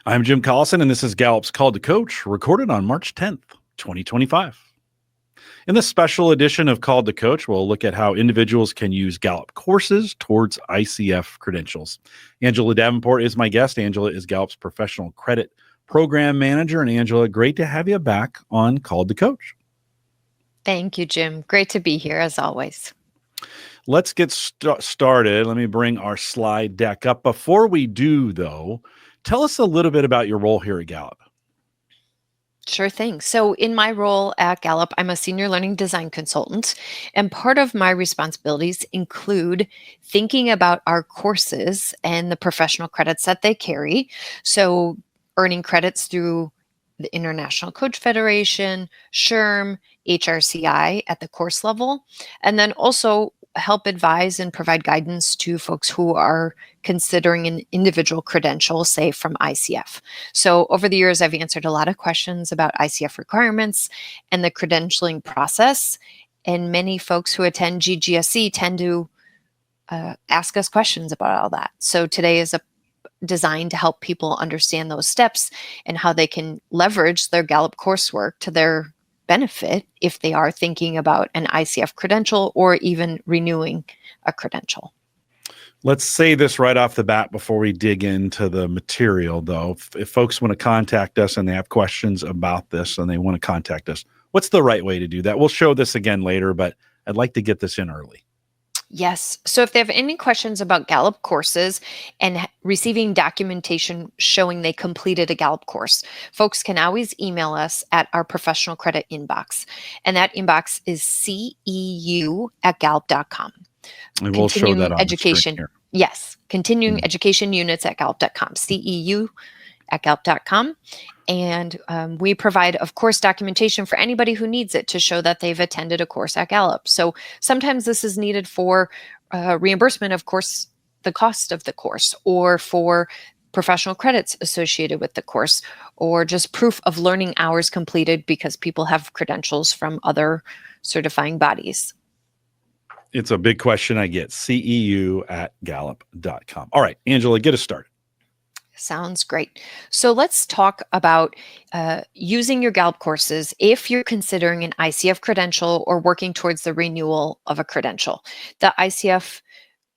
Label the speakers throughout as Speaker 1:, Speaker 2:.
Speaker 1: I'm Jim Collison, and this is Gallup's Call to Coach, recorded on March 10th, 2025. In this special edition of Call to Coach, we'll look at how individuals can use Gallup Courses towards ICF Credentials. Angela Davenport is my guest. Angela is Gallup's professional credit program manager. And Angela, great to have you back on Call to Coach.
Speaker 2: Thank you, Jim. Great to be here as always.
Speaker 1: Let's get started. Let me bring our slide deck up. Before we do, though, tell us a little bit about your role here at Gallup.
Speaker 2: Sure thing. So in my role at Gallup, I'm a senior learning design consultant, and part of my responsibilities include thinking about our courses and the professional credits that they carry. So earning credits through the International Coach Federation, SHRM, HRCI at the course level, and then also help advise and provide guidance to folks who are considering an individual credential, say from ICF. So over the years, I've answered a lot of questions about ICF requirements and the credentialing process. And many folks who attend GGSC tend to ask us questions about all that. So today is designed to help people understand those steps and how they can leverage their Gallup coursework to their benefit if they are thinking about an ICF credential or even renewing a credential.
Speaker 1: Let's say this right off the bat before we dig into the material, though. If folks want to contact us and they have questions about this and they want to contact us, what's the right way to do that? We'll show this again later, but I'd like to get this in early.
Speaker 2: Yes. So if they have any questions about Gallup courses and receiving documentation showing they completed a Gallup course, folks can always email us at our professional credit inbox. And that inbox is ceu@gallup.com.
Speaker 1: And we'll show that on
Speaker 2: education.
Speaker 1: The screen here.
Speaker 2: Yes. Continuing education units at gallup.com, CEU@gallup.com. And we provide, of course, documentation for anybody who needs it to show that they've attended a course at Gallup. So sometimes this is needed for reimbursement, of course, the cost of the course, or for professional credits associated with the course, or just proof of learning hours completed because people have credentials from other certifying bodies.
Speaker 1: It's a big question I get, CEU@gallup.com. All right, Angela, get us started.
Speaker 2: Sounds great. So let's talk about using your Gallup courses if you're considering an ICF credential or working towards the renewal of a credential. The ICF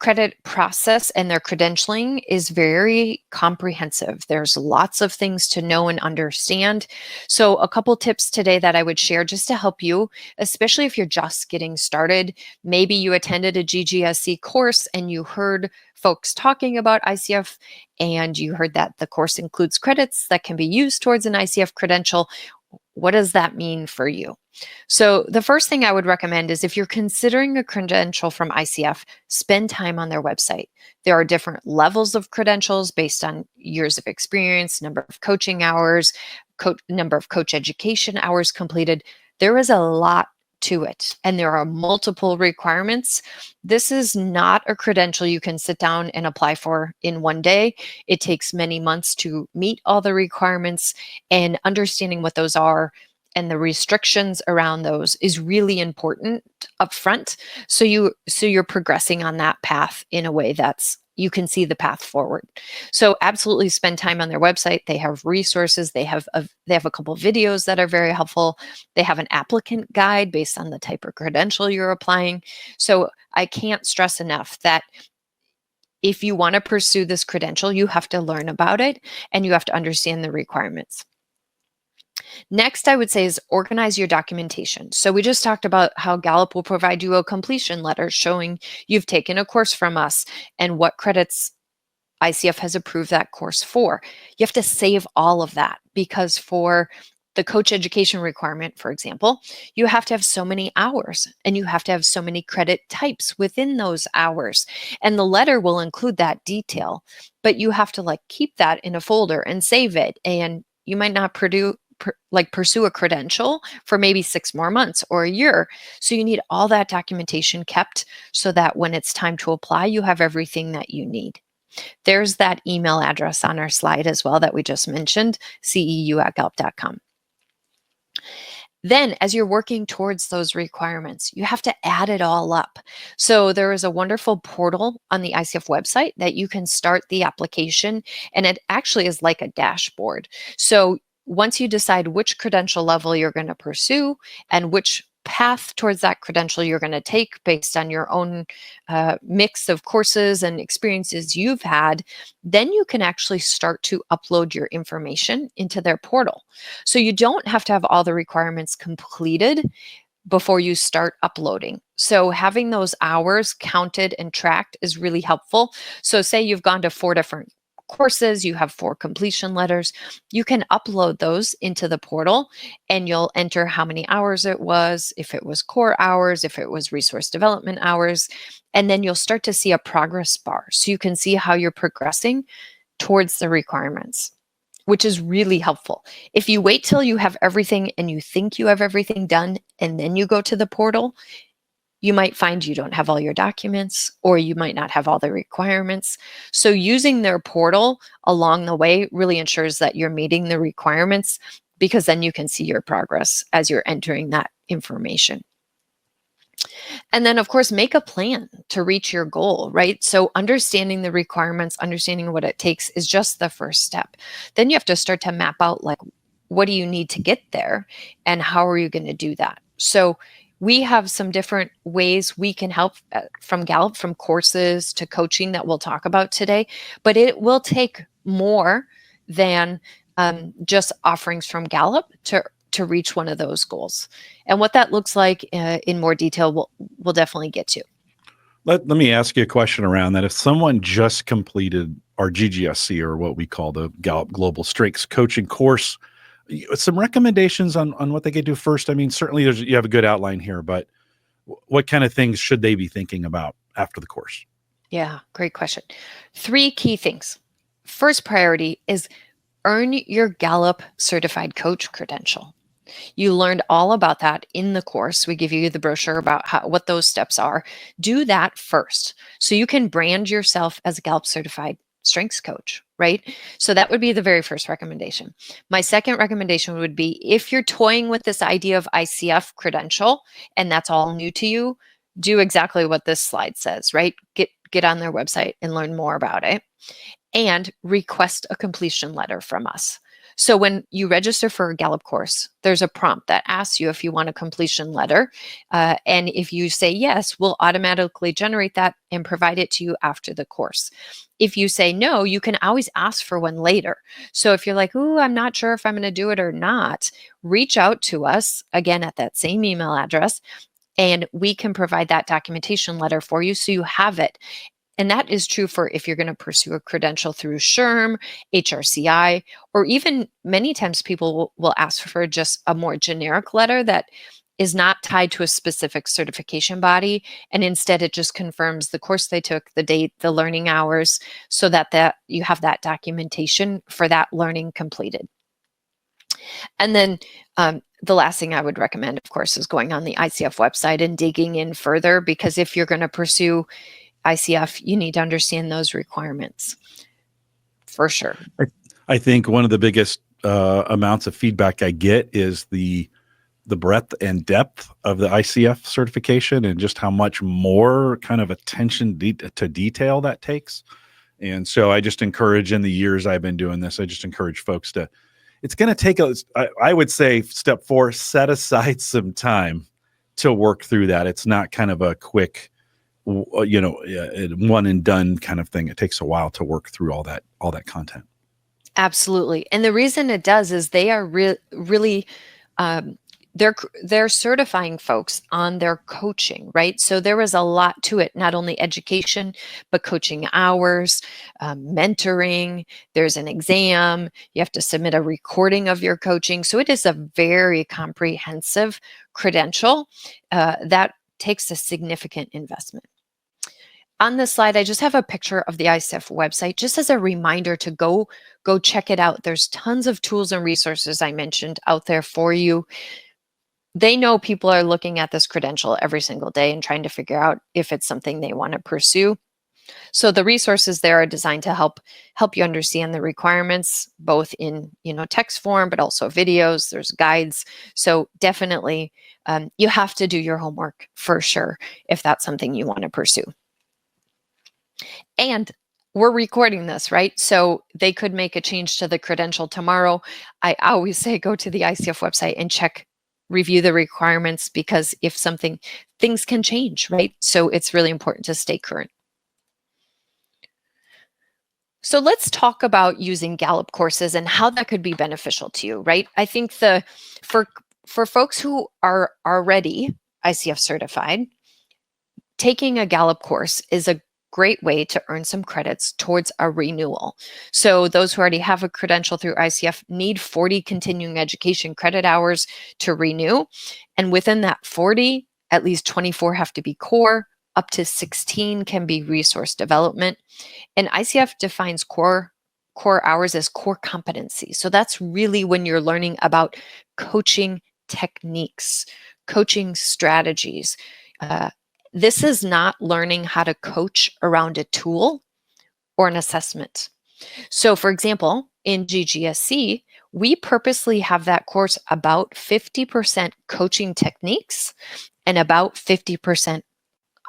Speaker 2: credit process and their credentialing is very comprehensive. There's lots of things to know and understand. So a couple tips today that I would share just to help you, especially if you're just getting started. Maybe you attended a GGSC course and you heard folks talking about ICF and you heard that the course includes credits that can be used towards an ICF credential. What does that mean for you? So the first thing I would recommend is if you're considering a credential from ICF, spend time on their website. There are different levels of credentials based on years of experience, number of coaching hours, number of coach education hours completed. There is a lot to it, and there are multiple requirements. This is not a credential you can sit down and apply for in one day. It takes many months to meet all the requirements, and understanding what those are and the restrictions around those is really important up front. So you're progressing on that path in a way that's you can see the path forward. So absolutely spend time on their website. They have resources. They have a couple of videos that are very helpful. They have an applicant guide based on the type of credential you're applying. So I can't stress enough that if you want to pursue this credential, you have to learn about it and you have to understand the requirements. Next, I would say is organize your documentation. So we just talked about how Gallup will provide you a completion letter showing you've taken a course from us and what credits ICF has approved that course for. You have to save all of that because for the coach education requirement, for example, you have to have so many hours and you have to have so many credit types within those hours. And the letter will include that detail, but you have to keep that in a folder and save it. And you might not pursue a credential for maybe 6 more months or a year. So you need all that documentation kept so that when it's time to apply, you have everything that you need. There's that email address on our slide as well that we just mentioned, ceu@gallup.com. Then as you're working towards those requirements, you have to add it all up. So there is a wonderful portal on the ICF website that you can start the application, and it actually is like a dashboard. So once you decide which credential level you're going to pursue and which path towards that credential you're going to take based on your own mix of courses and experiences you've had, then you can actually start to upload your information into their portal. So you don't have to have all the requirements completed before you start uploading. So having those hours counted and tracked is really helpful. So say you've gone to 4 different courses, you have 4 completion letters, you can upload those into the portal and you'll enter how many hours it was, if it was core hours, if it was resource development hours, and then you'll start to see a progress bar. So you can see how you're progressing towards the requirements, which is really helpful. If you wait till you have everything and you think you have everything done and then you go to the portal, you might find you don't have all your documents, or you might not have all the requirements. So using their portal along the way really ensures that you're meeting the requirements, because then you can see your progress as you're entering that information. And then, of course, make a plan to reach your goal, right? So understanding the requirements, understanding what it takes is just the first step. Then you have to start to map out, like, what do you need to get there and how are you going to do that? So we have some different ways we can help from Gallup, from courses to coaching that we'll talk about today, but it will take more than just offerings from Gallup to reach one of those goals. And what that looks like in more detail, we'll definitely get to.
Speaker 1: Let me ask you a question around that. If someone just completed our GGSC, or what we call the Gallup Global Strengths Coaching course, some recommendations on what they could do first. I mean, certainly you have a good outline here, but what kind of things should they be thinking about after the course?
Speaker 2: Yeah, great question. 3 key things. First priority is earn your Gallup Certified Coach credential. You learned all about that in the course. We give you the brochure about what those steps are. Do that first, so you can brand yourself as a Gallup Certified Strengths Coach, right? So that would be the very first recommendation. My second recommendation would be, if you're toying with this idea of ICF Credential and that's all new to you, do exactly what this slide says, right? Get on their website and learn more about it, and request a completion letter from us. So when you register for a Gallup course, there's a prompt that asks you if you want a completion letter. And if you say yes, we'll automatically generate that and provide it to you after the course. If you say no, you can always ask for one later. So if you're like, "Ooh, I'm not sure if I'm going to do it or not," reach out to us again at that same email address, and we can provide that documentation letter for you so you have it. And that is true for if you're going to pursue a credential through SHRM, HRCI, or even many times people will ask for just a more generic letter that is not tied to a specific certification body. And instead, it just confirms the course they took, the date, the learning hours, so that you have that documentation for that learning completed. And then the last thing I would recommend, of course, is going on the ICF website and digging in further, because if you're going to pursue ICF, you need to understand those requirements for sure.
Speaker 1: I think one of the biggest amounts of feedback I get is the breadth and depth of the ICF certification, and just how much more kind of attention to detail that takes. And so I just encourage, in the years I've been doing this, I just encourage folks to, it's going to take, I would say, step 4, set aside some time to work through that. It's not kind of a quick, one and done kind of thing. It takes a while to work through all that content.
Speaker 2: Absolutely. And the reason it does is they are really, they're certifying folks on their coaching, right? So there is a lot to it, not only education, but coaching hours, mentoring, there's an exam, you have to submit a recording of your coaching. So it is a very comprehensive credential that takes a significant investment. On this slide, I just have a picture of the ICF website, just as a reminder to go check it out. There's tons of tools and resources I mentioned out there for you. They know people are looking at this credential every single day and trying to figure out if it's something they want to pursue. So the resources there are designed to help you understand the requirements, both in text form, but also videos. There's guides. So definitely, you have to do your homework for sure if that's something you want to pursue. And we're recording this, right? So they could make a change to the credential tomorrow. I always say go to the ICF website and review the requirements, because if things can change, right? So it's really important to stay current. So let's talk about using Gallup Courses and how that could be beneficial to you, right? I think for folks who are already ICF certified, taking a Gallup course is a great way to earn some credits towards a renewal. So those who already have a credential through ICF need 40 continuing education credit hours to renew. And within that 40, at least 24 have to be core, up to 16 can be resource development. And ICF defines core hours as core competency. So that's really when you're learning about coaching techniques, coaching strategies. This is not learning how to coach around a tool or an assessment. So for example, in GGSC, we purposely have that course about 50% coaching techniques and about 50%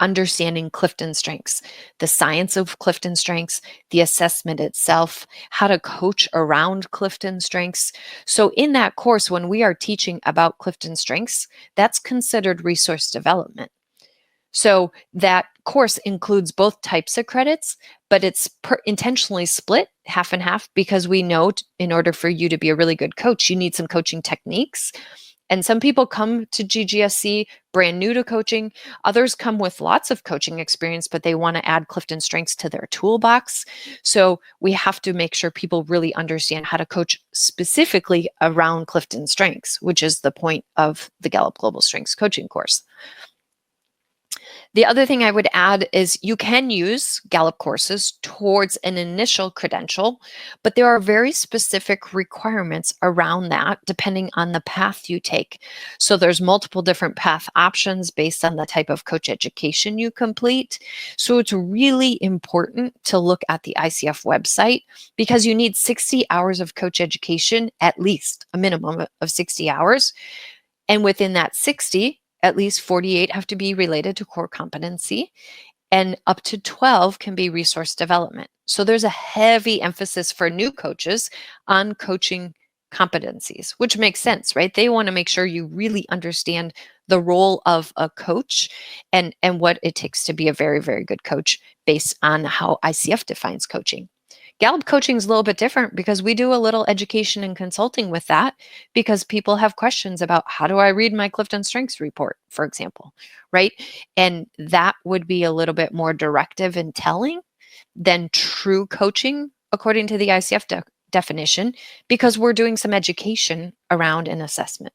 Speaker 2: understanding Clifton strengths, the science of Clifton strengths, the assessment itself, how to coach around Clifton strengths. So in that course, when we are teaching about Clifton strengths, that's considered resource development. So that course includes both types of credits, but it's intentionally split half and half, because we know in order for you to be a really good coach, you need some coaching techniques. And some people come to GGSC brand new to coaching. Others come with lots of coaching experience, but they want to add Clifton strengths to their toolbox. So we have to make sure people really understand how to coach specifically around Clifton strengths, which is the point of the Gallup Global Strengths Coaching course. The other thing I would add is you can use Gallup Courses towards an initial credential, but there are very specific requirements around that depending on the path you take. So there's multiple different path options based on the type of coach education you complete. So it's really important to look at the ICF website, because you need 60 hours of coach education, at least a minimum of 60 hours. And within that 60, at least 48 have to be related to core competency, and up to 12 can be resource development. So there's a heavy emphasis for new coaches on coaching competencies, which makes sense, right? They want to make sure you really understand the role of a coach and what it takes to be a very, very good coach based on how ICF defines coaching. Gallup coaching is a little bit different, because we do a little education and consulting with that, because people have questions about, how do I read my Clifton Strengths report, for example, right? And that would be a little bit more directive and telling than true coaching, according to the ICF definition, because we're doing some education around an assessment.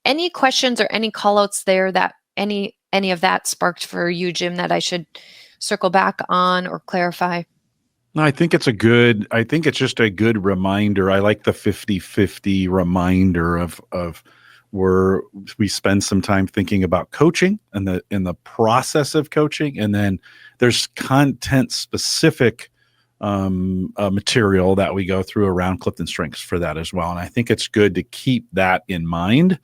Speaker 2: Any questions or any callouts there that any of that sparked for you, Jim, that I should circle back on or clarify?
Speaker 1: No, I think it's just a good reminder. I like the 50-50 reminder of where we spend some time thinking about coaching and in the process of coaching. And then there's content specific material that we go through around Clifton strengths for that as well. And I think it's good to keep that in mind.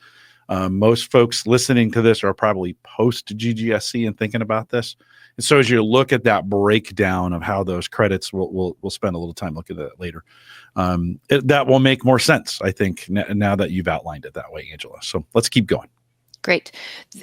Speaker 1: Most folks listening to this are probably post GGSC and thinking about this. And so as you look at that breakdown of how those credits, we'll spend a little time looking at that later. That will make more sense, I think, now that you've outlined it that way, Angela. So let's keep going.
Speaker 2: Great.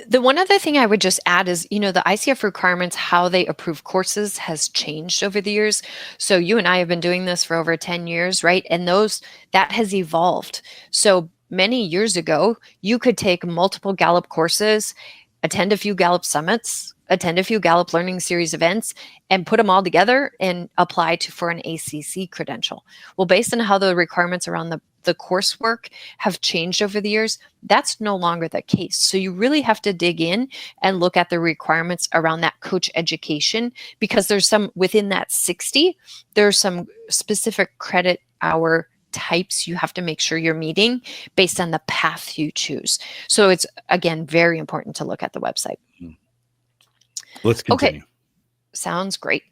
Speaker 2: The one other thing I would just add is, the ICF requirements, how they approve courses has changed over the years. So you and I have been doing this for over 10 years, right? And that has evolved. So many years ago, you could take multiple Gallup courses, attend a few Gallup summits, attend a few Gallup Learning Series events, and put them all together and apply for an ACC credential. Well, based on how the requirements around the coursework have changed over the years, that's no longer the case. So you really have to dig in and look at the requirements around that coach education, because there's some within that 60, there's some specific credit hour types you have to make sure you're meeting based on the path you choose. So it's, again, very important to look at the website.
Speaker 1: Let's continue.
Speaker 2: Okay. Sounds great.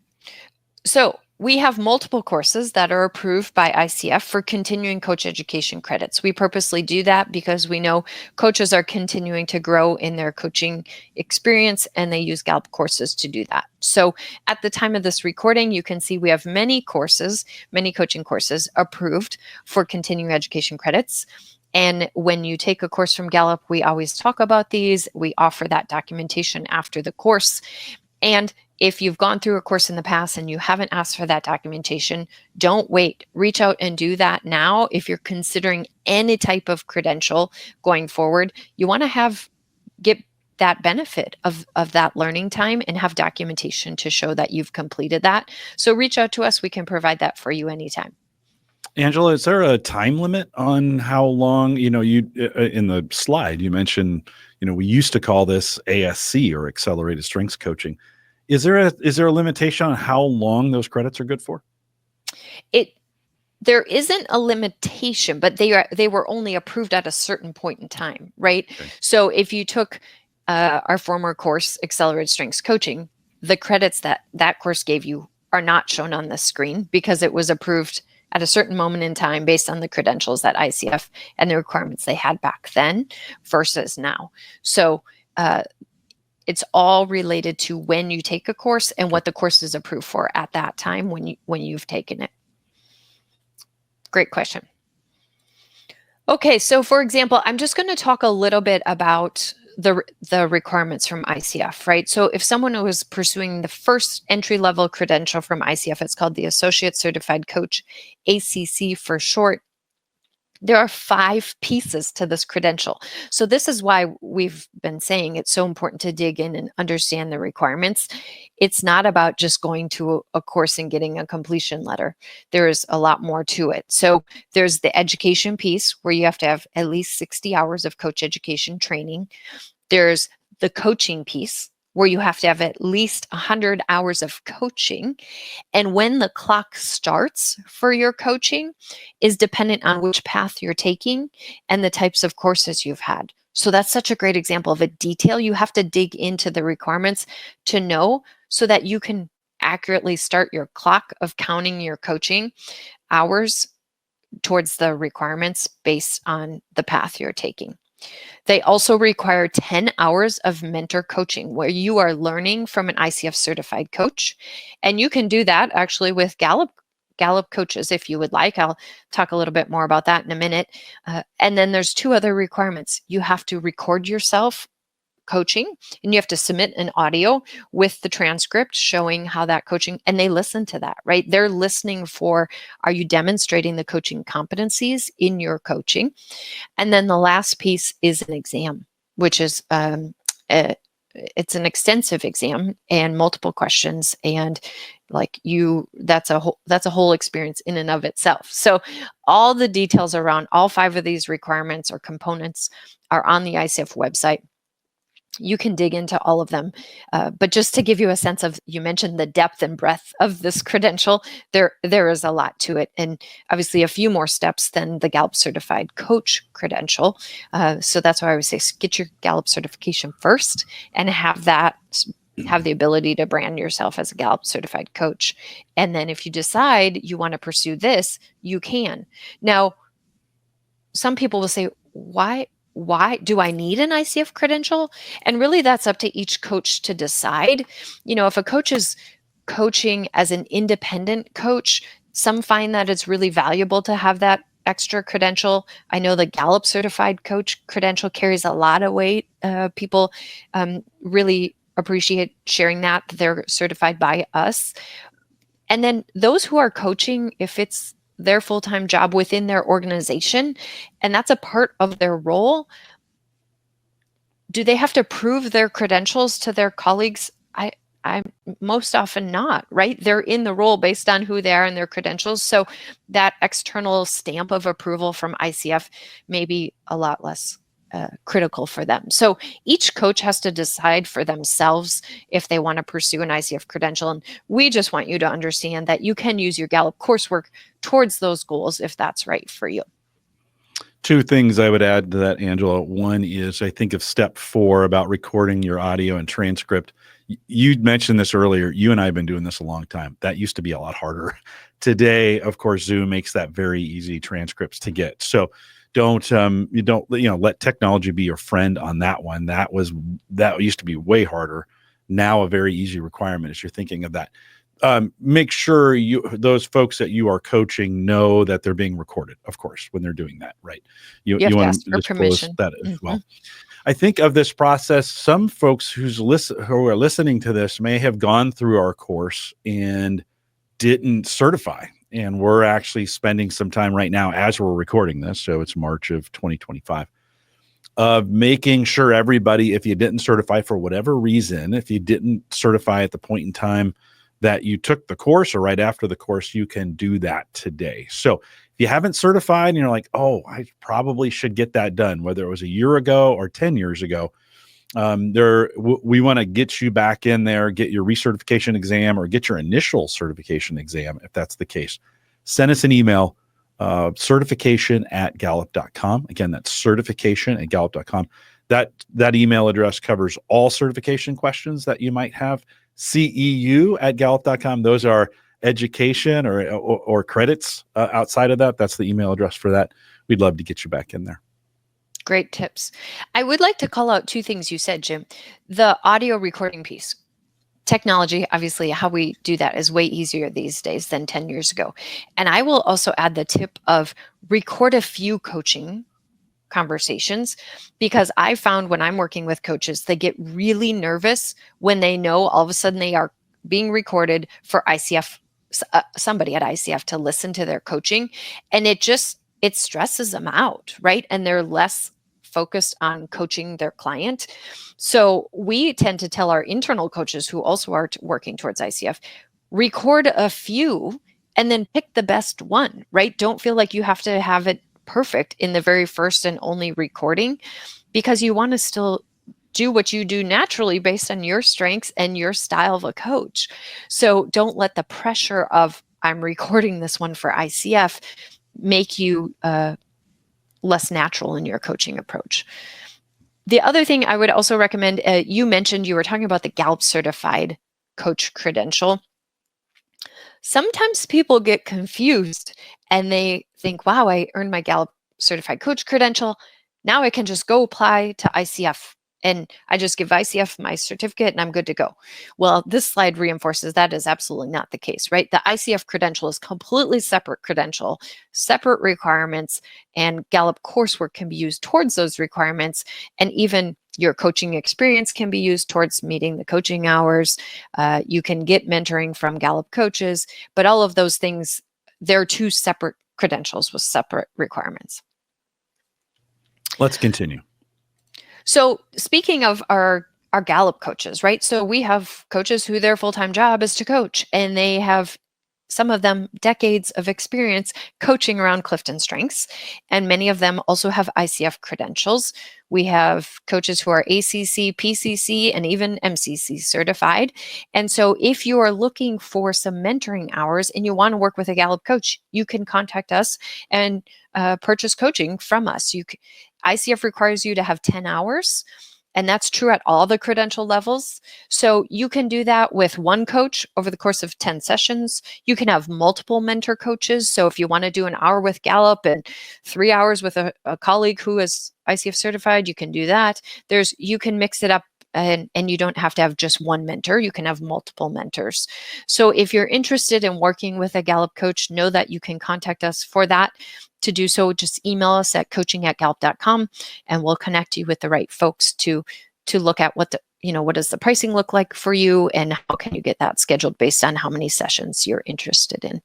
Speaker 2: So we have multiple courses that are approved by ICF for continuing coach education credits. We purposely do that because we know coaches are continuing to grow in their coaching experience, and they use Gallup Courses to do that. So at the time of this recording, you can see we have many coaching courses approved for continuing education credits. And when you take a course from Gallup, we always talk about these. We offer that documentation after the course. And if you've gone through a course in the past and you haven't asked for that documentation, don't wait. Reach out and do that now. If you're considering any type of credential going forward, you want to get that benefit of that learning time and have documentation to show that you've completed that. So reach out to us. We can provide that for you anytime.
Speaker 1: Angela, is there a time limit on how long, you in the slide, you mentioned, we used to call this ASC, or accelerated strengths coaching. Is there a limitation on how long those credits are good for?
Speaker 2: There isn't a limitation, but they were only approved at a certain point in time, right? Okay. So if you took our former course, Accelerated Strengths Coaching, the credits that course gave you are not shown on the screen because it was approved at a certain moment in time based on the credentials that ICF and the requirements they had back then versus now. So it's all related to when you take a course and what the course is approved for at that time when you've taken it. Great question. Okay, so for example, I'm just going to talk a little bit about the requirements from ICF, right? So if someone was pursuing the first entry-level credential from ICF, it's called the Associate Certified Coach, ACC for short. There are 5 pieces to this credential. So this is why we've been saying it's so important to dig in and understand the requirements. It's not about just going to a course and getting a completion letter. There is a lot more to it. So there's the education piece where you have to have at least 60 hours of coach education training. There's the coaching piece where you have to have at least 100 hours of coaching. And when the clock starts for your coaching is dependent on which path you're taking and the types of courses you've had. So that's such a great example of a detail. You have to dig into the requirements to know so that you can accurately start your clock of counting your coaching hours towards the requirements based on the path you're taking. They also require 10 hours of mentor coaching where you are learning from an ICF certified coach. And you can do that actually with Gallup Coaches if you would like. I'll talk a little bit more about that in a minute. And then there's 2 other requirements. You have to record yourself coaching and you have to submit an audio with the transcript showing how that coaching, and they listen to that, right? They're listening for, are you demonstrating the coaching competencies in your coaching? And then the last piece is an exam, which is it's an extensive exam and multiple questions, and that's a whole experience in and of itself. So all the details around all 5 of these requirements or components are on the ICF website. You can dig into all of them. But just to give you a sense of, you mentioned the depth and breadth of this credential, there is a lot to it. And obviously a few more steps than the Gallup Certified Coach credential. So that's why I would say get your Gallup certification first and have the ability to brand yourself as a Gallup Certified Coach. And then if you decide you want to pursue this, you can. Now, some people will say, why do I need an ICF credential? And really that's up to each coach to decide. If a coach is coaching as an independent coach, some find that it's really valuable to have that extra credential. I know the Gallup Certified Coach credential carries a lot of weight. People really appreciate sharing that they're certified by us. And then those who are coaching, if it's their full-time job within their organization, and that's a part of their role, do they have to prove their credentials to their colleagues? I'm most often not, right? They're in the role based on who they are and their credentials. So that external stamp of approval from ICF may be a lot less critical for them. So each coach has to decide for themselves if they want to pursue an ICF credential. And we just want you to understand that you can use your Gallup coursework towards those goals if that's right for you.
Speaker 1: 2 things I would add to that, Angela. One is, I think of step 4 about recording your audio and transcript. You mentioned this earlier. You and I have been doing this a long time. That used to be a lot harder. Today, of course, Zoom makes that very easy transcripts to get. So don't let technology be your friend on that one. That used to be way harder. Now a very easy requirement as you're thinking of that. Make sure those folks that you are coaching know that they're being recorded, of course, when they're doing that, right? You
Speaker 2: have to
Speaker 1: want
Speaker 2: ask
Speaker 1: to
Speaker 2: for
Speaker 1: disclose
Speaker 2: permission.
Speaker 1: that as well. I think of this process, some folks who are listening to this may have gone through our course and didn't certify. And we're actually spending some time right now as we're recording this. So it's March of 2025 of making sure everybody, if you didn't certify for whatever reason, if you didn't certify at the point in time that you took the course or right after the course, you can do that today. So if you haven't certified and you're like, oh, I probably should get that done, whether it was a year ago or 10 years ago, we want to get you back in there, get your recertification exam or get your initial certification exam, if that's the case. Send us an email, certification@gallup.com. Again, that's certification@gallup.com. That email address covers all certification questions that you might have. CEU@gallup.com. Those are education or credits outside of that. That's the email address for that. We'd love to get you back in there.
Speaker 2: Great tips. I would like to call out two things you said, Jim. The audio recording piece. Technology, obviously, how we do that is way easier these days than 10 years ago. And I will also add the tip of record a few coaching conversations, because I found when I'm working with coaches, they get really nervous when they know all of a sudden they are being recorded for ICF, somebody at ICF to listen to their coaching. And it stresses them out, right? And they're less focused on coaching their client. So we tend to tell our internal coaches who also are working towards ICF, record a few and then pick the best one, right? Don't feel like you have to have it perfect in the very first and only recording, because you want to still do what you do naturally based on your strengths and your style of a coach. So don't let the pressure of I'm recording this one for ICF make you less natural in your coaching approach. The other thing I would also recommend, you mentioned you were talking about the Gallup certified coach credential. Sometimes people get confused and they think, wow, I earned my Gallup certified coach credential. Now I can just go apply to ICF and I just give ICF my certificate and I'm good to go. Well, this slide reinforces that is absolutely not the case, right? The ICF credential is completely separate credential, separate requirements, and Gallup coursework can be used towards those requirements. And even your coaching experience can be used towards meeting the coaching hours. You can get mentoring from Gallup Coaches, but all of those things, they're two separate credentials with separate requirements.
Speaker 1: Let's continue.
Speaker 2: So speaking of our Gallup coaches, right? So we have coaches who their full-time job is to coach, and they have, some of them, decades of experience coaching around Clifton Strengths, and many of them also have ICF credentials. We have coaches who are ACC, PCC, and even MCC certified. And so if you are looking for some mentoring hours and you want to work with a Gallup coach, you can contact us and purchase coaching from us. ICF requires you to have 10 hours, and that's true at all the credential levels. So you can do that with one coach over the course of 10 sessions. You can have multiple mentor coaches. So if you want to do an hour with Gallup and 3 hours with a colleague who is ICF certified, you can do that. You can mix it up, and you don't have to have just one mentor. You can have multiple mentors. So if you're interested in working with a Gallup coach, know that you can contact us for that. To do so, just email us at coaching@gallup.com, and we'll connect you with the right folks to look at what does the pricing look like for you, and how can you get that scheduled based on how many sessions you're interested in.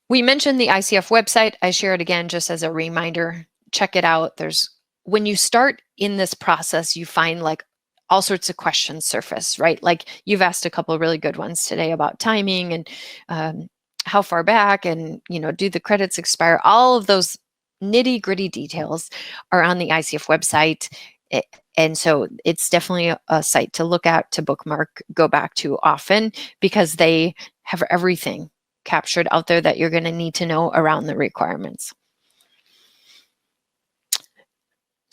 Speaker 2: We mentioned the ICF website. I share it again just as a reminder. Check it out. When you start in this process, you find like all sorts of questions surface, right? Like you've asked a couple of really good ones today about timing and how far back, and do the credits expire? All of those nitty gritty details are on the ICF website. And so it's definitely a site to look at, to bookmark, go back to often, because they have everything captured out there that you're going to need to know around the requirements.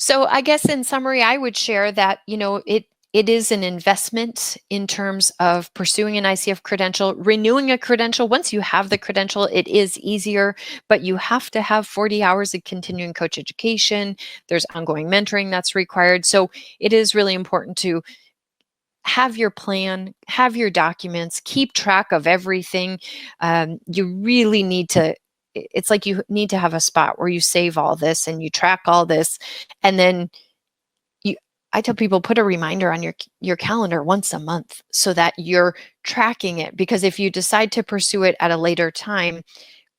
Speaker 2: So I guess in summary, I would share that, it is an investment in terms of pursuing an ICF credential, renewing a credential. Once you have the credential, it is easier, but you have to have 40 hours of continuing coach education. There's ongoing mentoring that's required. So it is really important to have your plan, have your documents, keep track of everything. You really need to, it's like you need to have a spot where you save all this and you track all this. And then I tell people, put a reminder on your calendar once a month so that you're tracking it. Because if you decide to pursue it at a later time,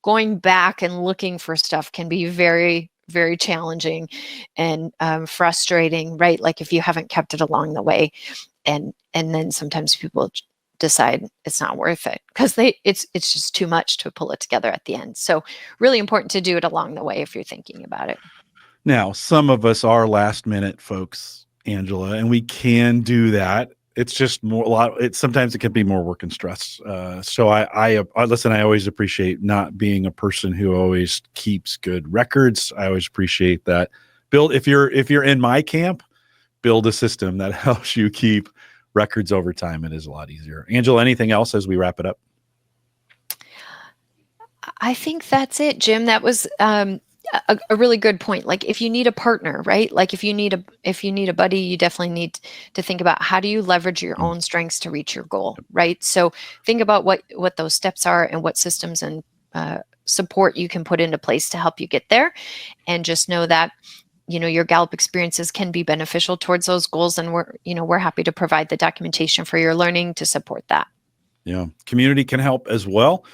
Speaker 2: going back and looking for stuff can be very, very challenging and frustrating, right? Like if you haven't kept it along the way, and then sometimes people decide it's not worth it because it's just too much to pull it together at the end. So really important to do it along the way if you're thinking about it.
Speaker 1: Now, some of us are last minute folks, Angela, and we can do that. It's just sometimes it can be more work and stress. So I listen, I always appreciate not being a person who always keeps good records. I always appreciate that. If you're in my camp, build a system that helps you keep records over time. It is a lot easier. Angela, anything else as we wrap it up?
Speaker 2: I think that's it, Jim. That was a really good point. Like if you need a partner, right? Like if you need a buddy, you definitely need to think about how do you leverage your own strengths to reach your goal, right? So think about what those steps are and what systems and support you can put into place to help you get there. And just know that your Gallup experiences can be beneficial towards those goals, and we're happy to provide the documentation for your learning to support that.
Speaker 1: Yeah. Community can help as well.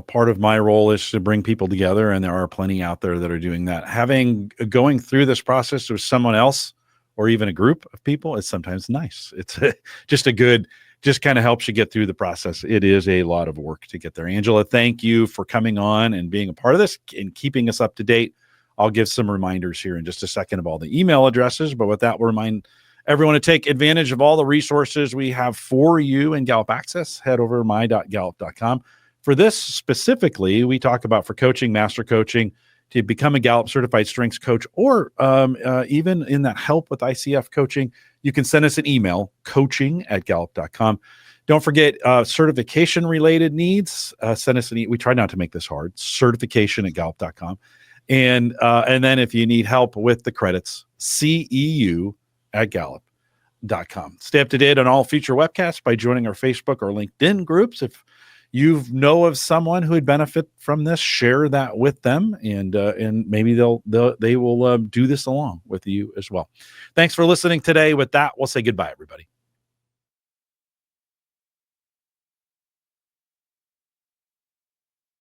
Speaker 1: Part of my role is to bring people together, and there are plenty out there that are doing that. Going through this process with someone else or even a group of people is sometimes nice. It's just kind of helps you get through the process. It is a lot of work to get there. Angela, thank you for coming on and being a part of this and keeping us up to date. I'll give some reminders here in just a second of all the email addresses, but with that, we'll remind everyone to take advantage of all the resources we have for you in Gallup Access. Head over to my.gallup.com. For this specifically, we talk about for coaching, master coaching, to become a Gallup certified strengths coach, or even in that help with ICF coaching, you can send us an email, coaching@gallup.com. Don't forget certification related needs. Send us we try not to make this hard. certification@gallup.com. And then if you need help with the credits, CEU@gallup.com. Stay up to date on all future webcasts by joining our Facebook or LinkedIn groups. If you know of someone who would benefit from this, share that with them, and maybe they will do this along with you as well. Thanks for listening today. With that, we'll say goodbye, everybody.